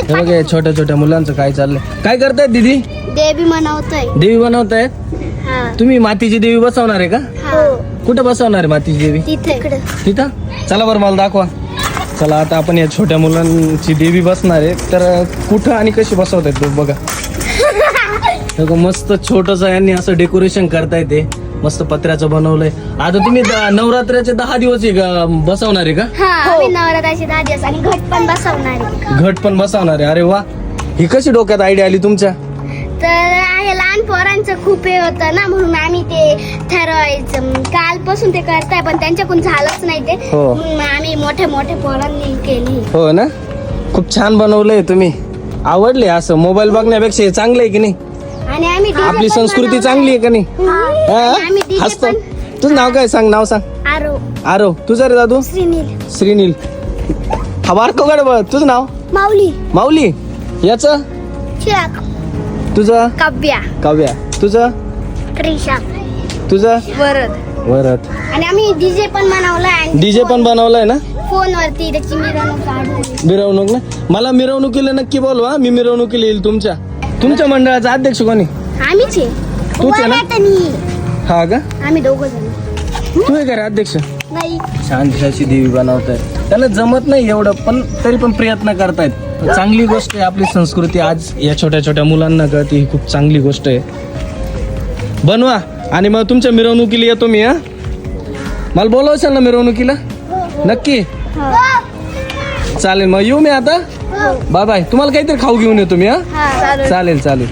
हे बघा या छोट्या छोट्या मुलांचं काय चाललंय. काय करतायत दीदी? देवी मनवतोय. देवी बनवतायत. तुम्ही मातीची देवी बसवणार आहे का? कुठं बसवणार आहे मातीची देवी? तिथे तिथं. चला बरं मला दाखवा. चला आता आपण या छोट्या मुलांची देवी बसणार आहे. तर कुठं आणि कशी बसवतायत ते बघा. मस्त छोटस यांनी असं डेकोरेशन करताय ते. मस्त पत्र्याचं बनवलंय. आता तुम्ही नवरात्राचे 10 दिवस बसवणार आहे का? आम्ही नवरात्राचे 10 दिवस आणि घट पण बसवणार आहे. घट पण बसवणार आहे. अरे वा, ही कशी डोक्यात आयडिया आली तुमच्या? तर हे लहान पोरांचं खूप हे होतं ना, म्हणून आम्ही ते ठरवायचं. कालपासून ते करताय पण त्यांच्याकडून झालंच नाही ते. हो. म्हणून आम्ही मोठ्या पोरांनी केली. हो ना, खूप छान बनवलंय तुम्ही. आवडले असं मोबाईल बघण्यापेक्षा हे चांगलं आहे की नाही? आणि आम्ही DJ आपली पण संस्कृती बनवलं. चांगली आहे का नाही? आणि आम्ही DJ हसतो. पण तुझं नाव काय? सांग नाव सांग. आरव. तुझं रे दादू? श्रीनील. श्रीनील. हा बारकोगड बघ. तुझं नाव? माऊली. माऊली. याचं? चिराग. तुझं? काव्या. काव्या. तुझं? त्रिशा. तुझं? वरद. वरद. आणि आम्ही डीजे पण बनवलाय. आणि डीजे पण बनवलंय ना? फोनवरती त्याची मिरवणूक काढली. मिरवणूक ना. मला मिरवणुकीला नक्की बोलवा. मी मिरवणुकीला येईल तुमच्या मंडळाचा अध्यक्ष कोणी? आम्हीच आहे. तूच आहे ना? हा का? आम्ही दोघं जण. तू आहे का रे अध्यक्ष? नाही. छान अशी देवी बनवतायत. त्यांना जमत नाही एवढं पण तरी पण प्रयत्न करतायत. चांगली गोष्ट आहे. आपली संस्कृती आज या छोट्या छोट्या मुलांना कळते. ही खूप चांगली गोष्ट आहे. बनवा आणि मग तुमच्या मिरवणुकीला येतो मी. हा, मला बोलवशाल ना मिरवणुकीला? नक्की. चालेल मग येऊ मी आता. Bye bye. तुम्हाला काहीतरी खाऊ घेऊन येतो मी. हा, चालेल चालेल.